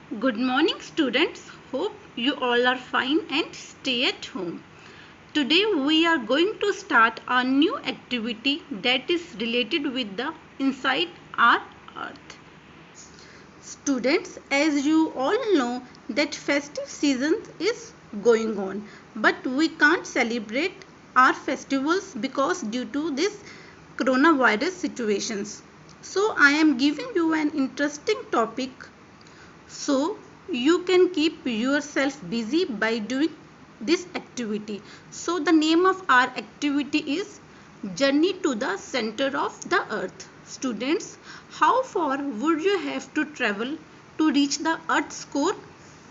Good morning, students. Hope you all are fine and stay at home. Today we are going to start a new activity that is related with the inside our earth. Students, as you all know that festive season is going on, but we can't celebrate our festivals because due to this coronavirus situations. So I am giving you an interesting topic so you can keep yourself busy by doing this activity. So the name of our activity is Journey to the Center of the Earth. Students, how far would you have to travel to reach the Earth's core,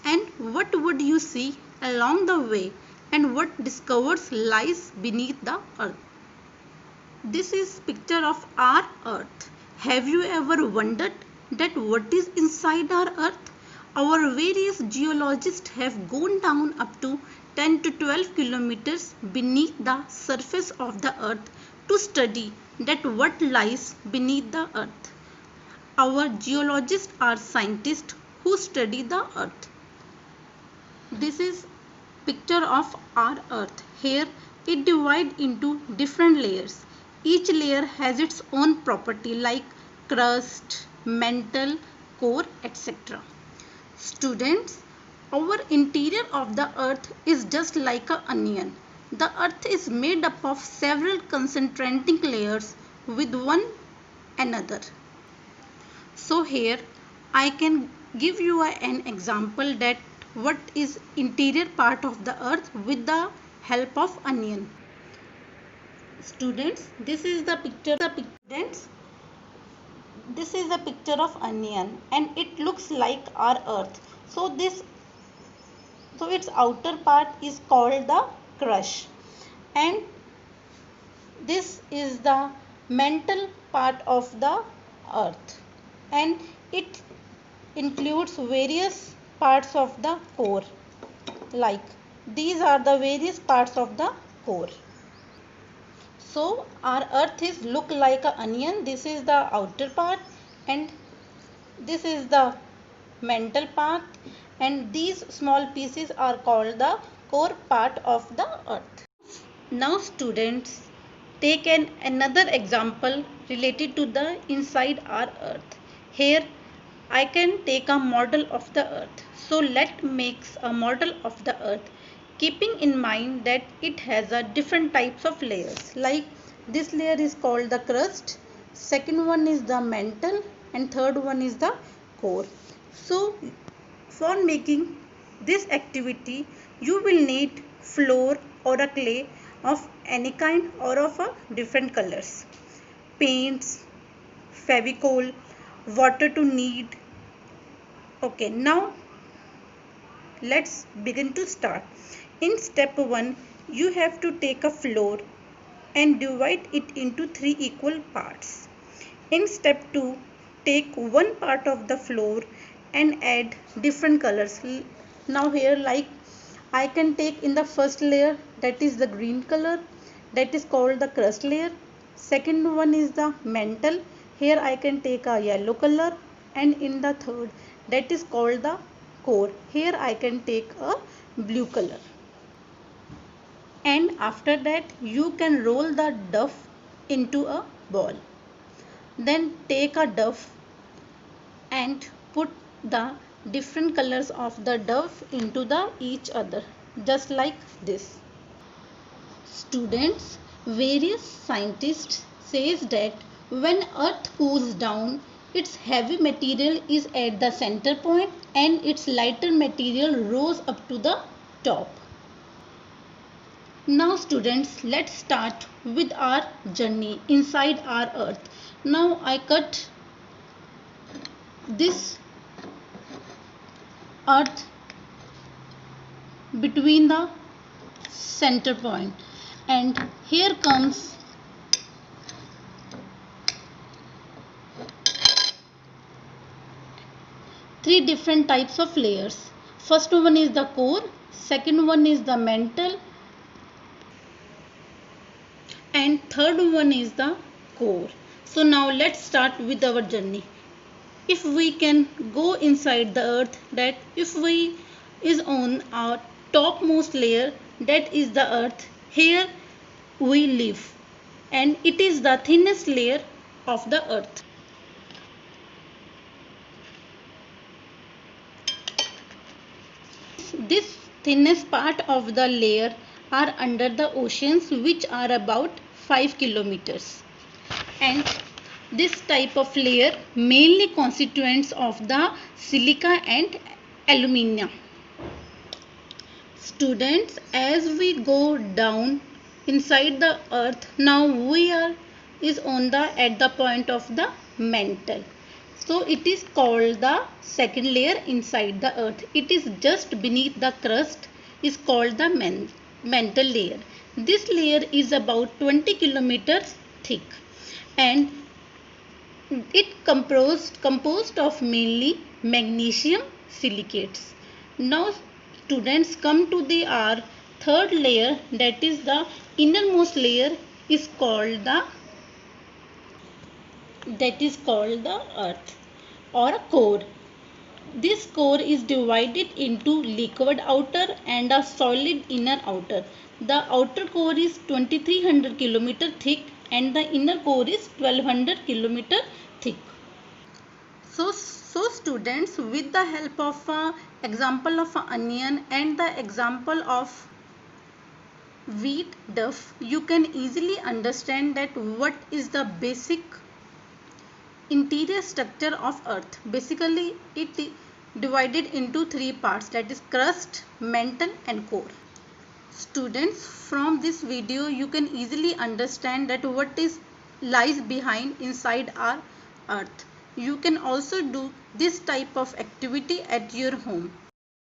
and what would you see along the way, and what discovers lies beneath the earth? This is picture of our earth. Have you ever wondered that what is inside our earth? Our various geologists have gone down up to 10 to 12 kilometers beneath the surface of the earth to study that what lies beneath the earth. Our geologists are scientists who study the earth. This is picture of our earth. Here it divides into different layers. Each layer has its own property like crust, mantle, core, etc. Students, our interior of the earth is just like an onion. The earth is made up of several concentrating layers with one another. So here I can give you an example that what is interior part of the earth with the help of onion. Students, this is the picture. Students, this is a picture of onion and it looks like our earth. So its outer part is called the crust, and this is the mantle part of the earth, and it includes various parts of the core, like these are the various parts of the core. So our earth is look like an onion. This is the outer part and this is the mantle part, and these small pieces are called the core part of the earth. Now students, take another example related to the inside our earth. Here I can take a model of the earth. So let's make a model of the earth, keeping in mind that it has a different types of layers. Like this layer is called the crust, second one is the mantle, and third one is the core. So for making this activity, you will need flour or a clay of any kind or of a different colors, paints, fevicol, water to knead. Okay, now let's begin to start. In step 1, you have to take a flour and divide it into 3 equal parts. In step 2, take one part of the flour and add different colors. Now here, like I can take in the first layer, that is the green color, that is called the crust layer. Second one is the mantle. Here I can take a yellow color, and in the third, that is called the core. Here I can take a blue color. And after that you can roll the dough into a ball. Then take a dough and put the different colors of the dough into the each other, just like this. Students, various scientists says that when earth cools down, its heavy material is at the center point and its lighter material rose up to the top. Now students, let's start with our journey inside our earth. Now I cut this earth between the center point, and here comes three different types of layers. First one is the core, second one is the mantle, and third one is the core. So now let's start with our journey. if we can go inside the earth, that if we is on our topmost layer, that is the earth, here we live, and it is the thinnest layer of the earth. This thinnest part of the layer are under the oceans, which are about 5 kilometers, and this type of layer mainly constituents of the silica and alumina. Students, as we go down inside the earth, now we are is on the at the point of the mantle. So it is called the second layer inside the earth. It is just beneath the crust, is called the mantle layer. This layer is about 20 kilometers thick, and it composed of mainly magnesium silicates. Now students, come to the our third layer, that is the innermost layer, is called the earth or a core. This core is divided into liquid outer and a solid inner outer. The outer core is 2300 km thick and the inner core is 1200 km thick. So students, with the help of example of onion and the example of wheat duff, you can easily understand that what is the basic interior structure of earth. Basically, it divided into three parts, that is crust, mantle and core. Students, from this video you can easily understand that what is lies behind inside our earth. You can also do this type of activity at your home.